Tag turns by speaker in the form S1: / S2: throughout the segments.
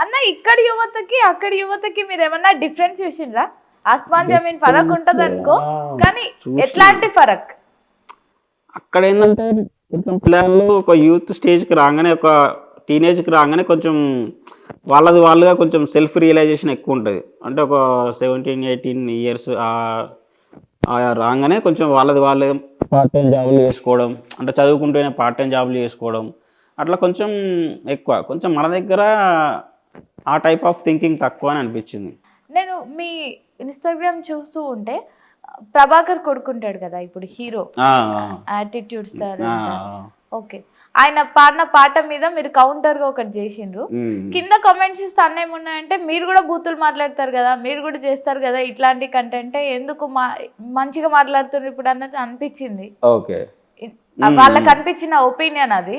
S1: అన్న ఇక్కడ యువతకి అక్కడ యువతకి మీరు ఏమన్నా డిఫరెన్స్ చూసిండ్రా? ఆస్మాన్ జమీన్ ఫరక్ ఉంటది అనుకో, కానీ ఎట్లాంటి ఫరక్?
S2: అక్కడ ఏంటంటే కొంచెం పిల్లలు ఒక యూత్ స్టేజ్కి రాగానే, ఒక టీనేజ్కి రాగానే కొంచెం వాళ్ళుగా కొంచెం సెల్ఫ్ రియలైజేషన్ ఎక్కువ ఉంటుంది. అంటే ఒక 17-18 ఇయర్స్ రాగానే కొంచెం వాళ్ళు పార్ట్ టైం జాబులు చేసుకోవడం, అంటే చదువుకుంటూనే పార్ట్ టైం జాబులు చేసుకోవడం, అట్లా కొంచెం ఎక్కువ. కొంచెం మన దగ్గర ఆ టైప్ ఆఫ్ థింకింగ్ తక్కువ అని అనిపించింది.
S1: నేను మీ ఇన్స్టాగ్రామ్ చూస్తూ ఉంటే ప్రభాకర్ కొడుకుంటాడు కదా ఇప్పుడు హీరో, యాటిట్యూడ్ స్టార్. ఓకే, ఆయన పాడిన పాట మీద మీరు కౌంటర్ గా ఒకటి చేసిండ్రు. కింద కామెంట్స్ చూస్తే అన్న ఏమున్నాయంటే, మీరు కూడా బూతులు మాట్లాడతారు కదా, మీరు కూడా చేస్తారు కదా ఇట్లాంటి కంటెంట్, ఎందుకు మంచిగా మాట్లాడుతున్నారు ఇప్పుడు అన్నట్టు అనిపించింది.
S2: ఓకే,
S1: వాళ్ళకి అనిపించిన ఒపీనియన్ అది.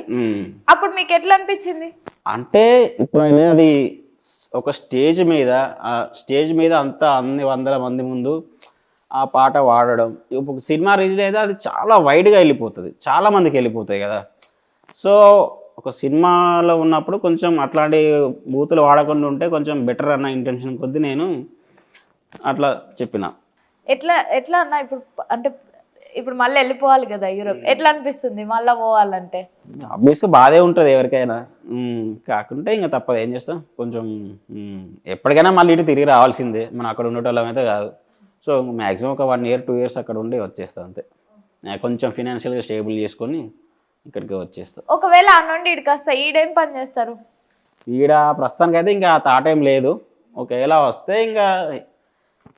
S1: అప్పుడు మీకు ఎట్లా అనిపించింది?
S2: అంటే ఇప్పుడు అది ఒక స్టేజ్ మీద అంతా అన్ని వందల మంది ముందు ఆ పాట వాడడం, ఇప్పుడు సినిమా రిలీజ్ అయితే అది చాలా వైడ్గా వెళ్ళిపోతుంది, చాలా మందికి వెళ్ళిపోతాయి కదా. సో ఒక సినిమాలో ఉన్నప్పుడు కొంచెం అట్లాంటి బూతులు వాడకుండా ఉంటే కొంచెం బెటర్ అన్న ఇంటెన్షన్ కొద్దీ నేను అట్లా చెప్పిన.
S1: ఎట్లా అన్న ఇప్పుడు అంటే ఇప్పుడు మళ్ళీ వెళ్ళిపోవాలి కదా యూరోప్, ఎట్లా అనిపిస్తుంది మళ్ళీ పోవాలంటే?
S2: ఆబ్వియస్గా బాధే ఉంటుంది ఎవరికైనా, కాకుంటే ఇంకా తప్పదు, ఏం చేస్తాం. కొంచెం ఎప్పటికైనా మళ్ళీ ఇటు తిరిగి రావాల్సిందే, మనం అక్కడ ఉండేటోళ్ళం అయితే కాదు. సో మ్యాక్సిమం ఒక 1 year 2 years అక్కడ ఉండి వచ్చేస్తాం అంతే. కొంచెం ఫినాన్షియల్గా స్టేబుల్ చేసుకొని ఇక్కడికి వచ్చేస్తాం.
S1: ఒకవేళ ఆ నుండి ఇక్కడికి వస్తా, ఈడేం పని చేస్తారు?
S2: ఈడ ప్రస్తుతానికైతే ఇంకా ఆ థాట్ ఏం లేదు. ఒకవేళ వస్తే ఇంకా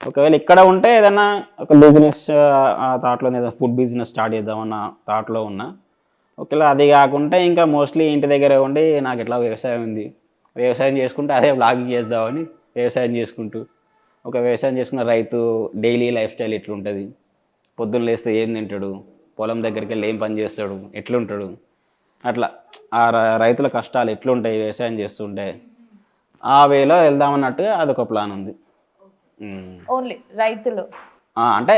S2: ఒకవేళ ఇక్కడ ఉంటే ఏదైనా ఒక బిజినెస్ ఆ థాట్లో, ఏదైనా ఫుడ్ బిజినెస్ స్టార్ట్ చేద్దామన్న థాట్లో ఉన్నా. ఒకవేళ అది కాకుంటే ఇంకా మోస్ట్లీ ఇంటి దగ్గరే ఉండి, నాకు ఎట్లా వ్యవసాయం ఉంది, వ్యవసాయం చేసుకుంటే అదే బ్లాగింగ్ చేద్దామని వ్యవసాయం చేసుకుంటూ, ఒక వ్యవసాయం చేసుకున్న రైతు డైలీ లైఫ్ స్టైల్ ఎట్లుంటుంది, పొద్దున్న లేస్తే ఏం తింటాడు, పొలం దగ్గరికి వెళ్ళి ఏం పని చేస్తాడు, ఎట్లుంటాడు, అట్లా ఆ రైతుల కష్టాలు ఎట్లుంటాయి వ్యవసాయం చేస్తుంటే, ఆ వేలో వెళ్దామన్నట్టుగా అదొక ప్లాన్ ఉంది.
S1: ఓన్లీ రైతులు
S2: అంటే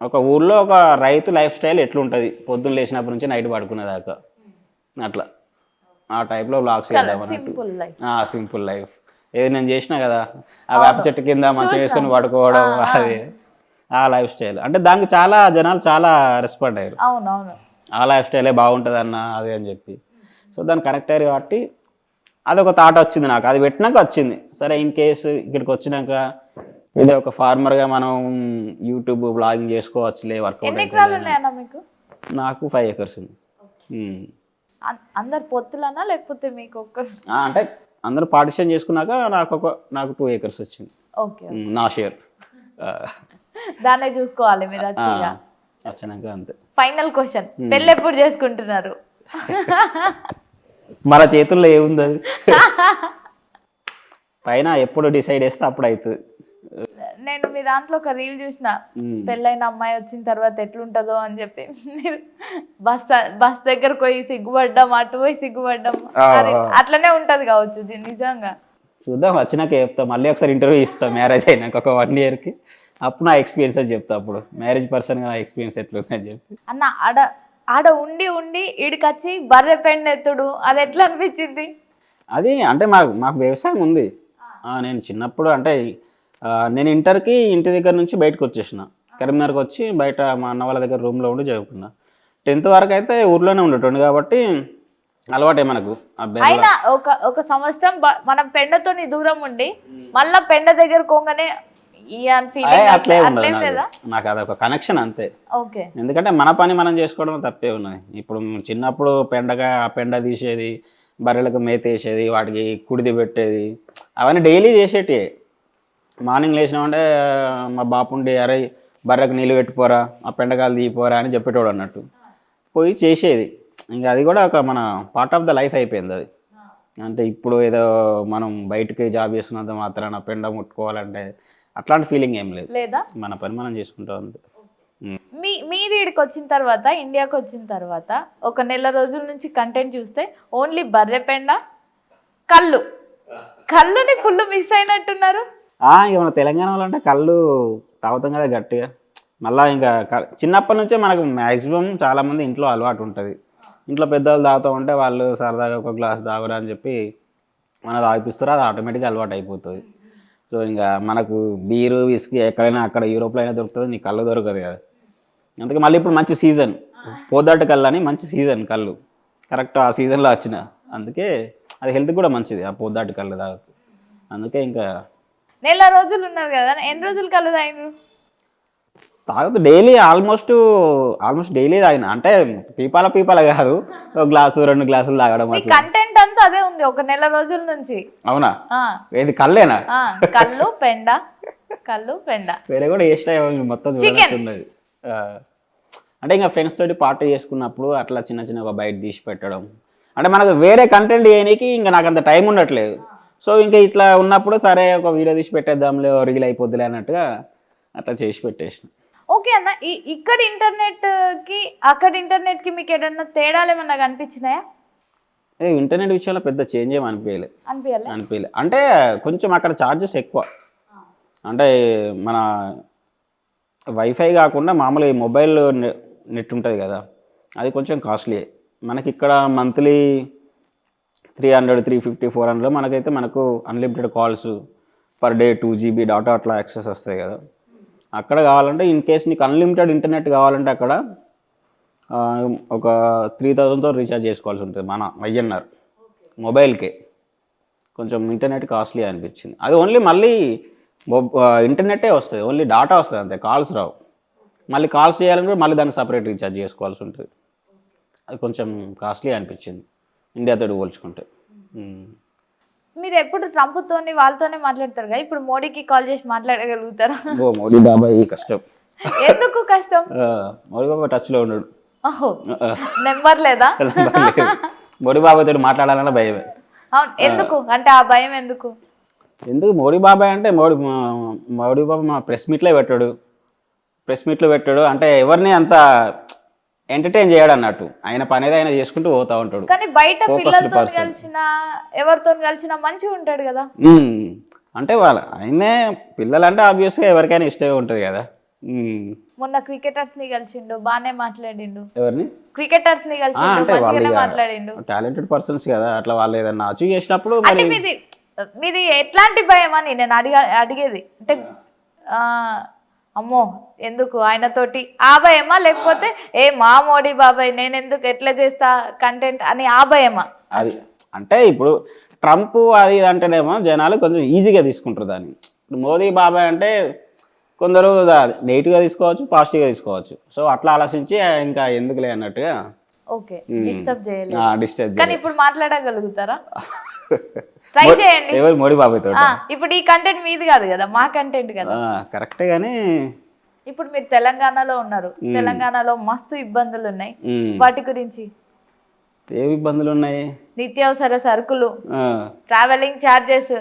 S2: ఒక ఊర్లో ఒక రైతు లైఫ్ స్టైల్ ఎట్లుంటుంది పొద్దున్న లేచినప్పటి నుంచి నైట్ పడుకునేదాకా, అట్లా ఆ టైప్లో బ్లాగ్స్ చేద్దామన్నట్టు. Simple life. ఏది నేను చేసినా కదా, ఆ వేప చెట్టు కింద మంచిగా వేసుకొని పడుకోవడం, అది ఆ లైఫ్ స్టైల్. అంటే దానికి చాలా జనాలు చాలా రెస్పాండ్ అయ్యారు, ఆ లైఫ్ స్టైలే బాగుంటుంది అన్న అది అని చెప్పి. సో దాన్ని కనెక్ట్ అయ్యారు కాబట్టి అదొక థాట్ వచ్చింది నాకు. అది పెట్టినాక వచ్చింది, సరే ఇన్ కేసు ఇక్కడికి వచ్చినాక ఇదే ఒక ఫార్మర్గా మనం యూట్యూబ్ బ్లాగింగ్ చేసుకోవచ్చులే, వర్కౌట్
S1: అయితే.
S2: నాకు 5 acres ఉంది.
S1: అందరు పొత్తులనా లేకపోతే మీకు
S2: అంటే అందరూ పార్టిషన్ చేసుకున్నాక నాకు 2 acres వచ్చింది, నా షేర్.
S1: దాన్నే చూసుకోవాలి మీరు
S2: వచ్చినాక అంతే.
S1: ఫైనల్ క్వశ్చన్, పెళ్ళి ఎప్పుడు చేసుకుంటున్నారు?
S2: మన చేతుల్లో ఏముంది, అది పైన ఎప్పుడు డిసైడ్ చేస్తే అప్పుడు అవుతుంది.
S1: నేను మీ దాంట్లో ఒక రీల్ చూసిన, పెళ్ళైన అమ్మాయి వచ్చిన తర్వాత ఎట్లుంటుందో అని చెప్పి, మీరు బస్ దగ్గర పోయి సిగ్గుపడ్డాం, అటు పోయి సిగ్గుపడ్డాం, అట్లనే ఉంటది కావచ్చు నిజంగా.
S2: చూద్దాం, వచ్చినాక చెప్తా. మళ్ళీ ఒకసారి ఇంటర్వ్యూ ఇస్తాం మ్యారేజ్ అయినాక ఒక 1 yearకి, అప్పుడు నా ఎక్స్పీరియన్స్ అని చెప్తా. అప్పుడు మ్యారేజ్ పర్సన్గా నా ఎక్స్పీరియన్స్ ఎట్లుందని చెప్పి.
S1: అన్న ఆడ ఉండి ఈడికొచ్చి బర్రె పెండెత్తుడు, అది ఎట్లా అనిపించింది?
S2: అది అంటే మాకు వ్యవసాయం ఉంది. నేను చిన్నప్పుడు అంటే నేను ఇంటర్కి ఇంటి దగ్గర నుంచి బయటకు వచ్చేసిన, కరీంనగర్కి వచ్చి బయట మా అన్న వాళ్ళ దగ్గర రూమ్లో ఉండి చదువుకున్నా. 10th వరకు అయితే ఊర్లోనే ఉండేటోండి కాబట్టి అలవాటే మనకు.
S1: అయినా ఒక సంవత్సరం మనం పెండతోని దూరం ఉండి మళ్ళా పెండ దగ్గర కోంగనే
S2: అట్లే ఉండదు నాకు, అదొక కనెక్షన్ అంతే. ఎందుకంటే మన పని మనం చేసుకోవడం తప్పే ఉన్నది. ఇప్పుడు చిన్నప్పుడు ఆ పెండ తీసేది, బర్రెలకు మేత వేసేది, వాటికి కుడిది పెట్టేది, అవన్నీ డైలీ చేసేటి. మార్నింగ్ లేచినామంటే మా బాపుండి, అరే బర్రెకు నీళ్ళు పెట్టిపోరా, ఆ పెండకాయలు తీయిపోరా అని చెప్పేటోడు అన్నట్టు, పోయి చేసేది. ఇంకా అది కూడా ఒక మన పార్ట్ ఆఫ్ ద లైఫ్ అయిపోయింది అది. అంటే ఇప్పుడు ఏదో మనం బయటకి జాబ్ చేసుకున్నంత మాత్రాన పెండ ముట్టుకోవాలంటే అట్లాంటి ఫీలింగ్ ఏం లేదు, మన పని మనం చేసుకుంటాం అంతే.
S1: మీరు ఇక్కడికి వచ్చిన తర్వాత, ఇండియాకి వచ్చిన తర్వాత ఒక నెల రోజుల నుంచి కంటెంట్ చూస్తే ఓన్లీ బర్రె పెండ, కళ్ళుని ఫుల్ మిస్ అయినట్టున్నారు.
S2: ఇక మన తెలంగాణ వాళ్ళంటే కళ్ళు తాగుతాం కదా గట్టిగా. మళ్ళీ ఇంకా చిన్నప్పటి నుంచే మనకు మ్యాక్సిమం చాలామంది ఇంట్లో అలవాటు ఉంటుంది. ఇంట్లో పెద్దవాళ్ళు తాగుతూ ఉంటే వాళ్ళు సరదాగా ఒక గ్లాస్ తాగురా అని చెప్పి మనకు తాగిపిస్తారో అది ఆటోమేటిక్గా అలవాటు అయిపోతుంది. సో ఇంకా మనకు బీరు విస్కీ ఎక్కడైనా అక్కడ యూరోప్లో అయినా దొరుకుతుంది, నీకు కళ్ళు దొరకదు కదా. అందుకే మళ్ళీ ఇప్పుడు మంచి సీజన్ పోదాటి కళ్ళు అని, మంచి సీజన్ కళ్ళు కరెక్ట్ ఆ సీజన్లో వచ్చిన, అందుకే అది హెల్త్ కూడా మంచిది ఆ పోదాటి కళ్ళు తాగుతూ. అందుకే ఇంకా
S1: నెల రోజులు ఉన్నారు కదా, ఎన్ని రోజులు కళ్ళు తాగినారు?
S2: తాగుతూ డైలీ ఆల్మోస్ట్ డైలీ తాగిన, అంటే పీపాల కాదు, ఒక గ్లాసు 2 గ్లాసులు తాగడం
S1: మీ
S2: అట్లా.
S1: కంటెంట్ అంతా అదే ఉంది ఒక నెల రోజుల నుంచి.
S2: అవునా?
S1: ఆ,
S2: ఏది కళ్ళేనా?
S1: కళ్ళు పెండ, కళ్ళు పెండ.
S2: వేరే కూడా వేసినా మొత్తం చూడనట్టున్నది. అంటే ఇంకా ఫ్రెండ్స్ తోటి పార్టీ చేసుకున్నప్పుడు అట్లా చిన్న చిన్న ఒక బయట తీసి పెట్టడం, అంటే మనకు వేరే కంటెంట్ చేయడానికి ఇంకా నాకు అంత టైం ఉండట్లేదు. సో ఇంకా ఇట్లా ఉన్నప్పుడు సరే ఒక వీడియో తీసి పెట్టేద్దాంలే, రీల్ అయిపోద్దిలే అన్నట్టుగా అట్లా చేసి పెట్టేసిన.
S1: ఓకే అన్న, ఇక్కడ ఇంటర్నెట్ కి అక్కడ ఇంటర్నెట్ కి మీకు ఏదన్నా తేడాలు ఏమన్నా కనిపించినాయా?
S2: ఇంటర్నెట్ విషయంలో పెద్ద చేంజ్ ఏమి అనిపించలే. అంటే కొంచెం అక్కడ ఛార్జెస్ ఎక్కువ, అంటే మన వైఫై కాకుండా మామూలు మొబైల్ నెట్ ఉంటుంది కదా, అది కొంచెం కాస్ట్లీ. మనకి ఇక్కడ మంత్లీ 300, 350, 400 మనకైతే మనకు unlimited calls per day 2 GB data అట్లా యాక్సెస్ వస్తాయి కదా. అక్కడ కావాలంటే ఇన్ కేస్ నీకు అన్లిమిటెడ్ ఇంటర్నెట్ కావాలంటే అక్కడ ఒక 3000తో రీఛార్జ్ చేసుకోవాల్సి ఉంటుంది మన INR మొబైల్కే. కొంచెం ఇంటర్నెట్ కాస్ట్లీ అనిపించింది. అది ఓన్లీ మళ్ళీ ఇంటర్నెట్టే వస్తుంది, ఓన్లీ డాటా వస్తుంది అంతే, కాల్స్ రావు. మళ్ళీ కాల్స్ చేయాలంటే మళ్ళీ దాన్ని సపరేట్ రీఛార్జ్ చేసుకోవాల్సి ఉంటుంది. అది కొంచెం కాస్ట్లీ అనిపించింది ఇండియాతో పోల్చుకుంటే.
S1: మీరు ఎప్పుడు ట్రంప్తోని వాళ్ళతోనే మాట్లాడతారు కదా, ఇప్పుడు మోడీకి కాల్ చేసి మాట్లాడగలుగుతారా?
S2: మోడీ బాబాయ్ కష్టం.
S1: ఎందుకు కష్టం?
S2: మోడీ బాబాయ్ టచ్లో ఉన్నాడు.
S1: నెంబర్ లేదా?
S2: మోడీ బాబాయ్తో మాట్లాడాలన్న భయమే.
S1: అవును, ఎందుకు అంటే ఆ భయం ఎందుకు?
S2: మోడీ బాబాయ్ అంటే మోడీ బాబాయ్ మా ప్రెస్ మీట్లో పెట్టాడు అంటే ఎవరిని అంత ఎంటర్టైన్ చేయడు అన్నట్టు, ఆయన పని ఏదో ఆయన చేసుకుంటూ పోతా ఉంటాడు.
S1: కానీ బయట పిల్లలతో కలిసిన ఎవరితో కలిసినా మంచిగా ఉంటాడు కదా.
S2: అంటే ఆయనే పిల్లలంటే ఆబ్వియస్గా ఎవరికైనా ఇష్టమే ఉంటుంది కదా.
S1: మొన్న క్రికెటర్స్ ని కలిసిండు, బానే మాట్లాడిండు.
S2: ఎవరిని?
S1: క్రికెటర్స్ ని కలిసిండు, మంచిగానే మాట్లాడిండు.
S2: టాలెంటెడ్ పర్సన్స్ కదా, అట్లా వాళ్ళు ఏదన్నా అచీవ్ చేసినప్పుడు.
S1: అంటే మీది ఎట్లాంటి భయం అని నేను అడిగేది, అంటే అమ్మో ఎందుకు ఆయనతోటి ఆ భయమా, లేకపోతే మా మోడీ బాబాయ్ నేను ఎందుకు ఎట్లా చేస్తా కంటెంట్ అని ఆ భయమా?
S2: అది అంటే ఇప్పుడు ట్రంప్ అది అంటేనేమో జనాలు కొంచెం ఈజీగా తీసుకుంటారు దాన్ని. ఇప్పుడు మోదీ బాబాయ్ అంటే కొందరు నెగిటివ్గా తీసుకోవచ్చు, పాజిటివ్గా తీసుకోవచ్చు. సో అట్లా ఆలోచించి ఇంకా ఎందుకులే అన్నట్టుగా
S1: డిస్టర్బ్. కానీ ఇప్పుడు మాట్లాడగలుగుతారా? ట్రై చేయండి.
S2: ఎవరు? మోడీ బాబాయ్ తోటి.
S1: ఇప్పుడు ఈ కంటెంట్ మీది కాదు కదా, మా కంటెంట్ కదా.
S2: కరెక్టే, కానీ
S1: ఇప్పుడు మీరు తెలంగాణలో ఉన్నారు, తెలంగాణలో మస్తు ఇబ్బందులు ఉన్నాయి, వాటి గురించి
S2: ఏవి ఇబ్బందులు ఉన్నాయి?
S1: నిత్యావసర సరుకులు, ట్రావెలింగ్ ఛార్జెస్,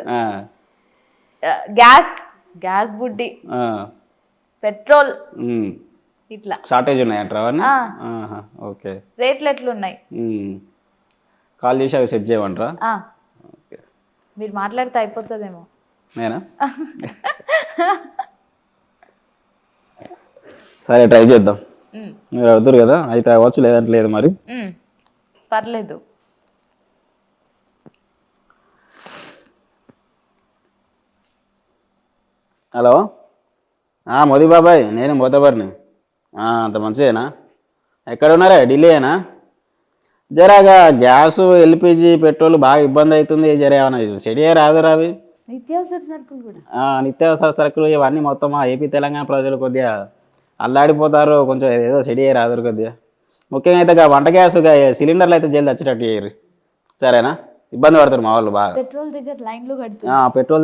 S1: గ్యాస్ బుడ్డి, పెట్రోల్, ఇట్లా
S2: షార్టేజ్ ఉన్నాయంటారా? ఓకే.
S1: రేట్లు ఎట్లున్నాయి?
S2: కాల్ చేసి అవి సెట్ చేయమంటారా?
S1: మీరు మాట్లాడితే అయిపోతుందేమో.
S2: నేనా? సరే ట్రై చేద్దాం. మీరు అడుగుతారు కదా, అయితే అవ్వచ్చు, లేదంటే లేదు. మరి
S1: పర్లేదు.
S2: హలో, మోదీ బాబాయ్, నేను మోతబర్ని. అంత మంచిదేనా? ఎక్కడ ఉన్నారా? ఢిల్లీయేనా? జరాగా గ్యాస్, LPG, పెట్రోల్ బాగా ఇబ్బంది అవుతుంది. జర ఏమన్నా సెట్ రాదురా అవి?
S1: నిత్యావసర సరుకులు కూడా?
S2: నిత్యావసర సరుకులు ఇవన్నీ మొత్తం మా ఏపీ తెలంగాణ ప్రజలు కొద్దిగా అల్లాడిపోతారు. కొంచెం ఏదో సెట్ రాదు కొద్దిగా. ముఖ్యంగా అయితే వంట గ్యాస్ సిలిండర్లు అయితే జల్ది వచ్చేటట్టు చేయరు, సరేనా? ఇబ్బంది పడతారు మా వాళ్ళు బాగా.
S1: పెట్రోల్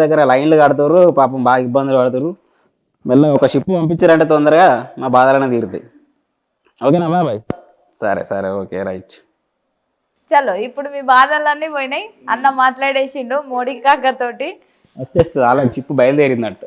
S2: దగ్గర లైన్లు కడతారు పాపం, బాగా ఇబ్బందులు పడతారు. మెల్ల ఒక షిప్ పంపించారంటే తొందరగా మా బాధలనే తీరుతాయి. ఓకేనా బాబాయ్? సరే ఓకే, రైట్.
S1: చలో, ఇప్పుడు మీ బాధలన్నీ పోయినాయి. అన్న మాట్లాడేసిండు మోడీ కాకతోటి,
S2: వచ్చేస్తుంది అలా షిప్ బయలుదేరిందట్టు.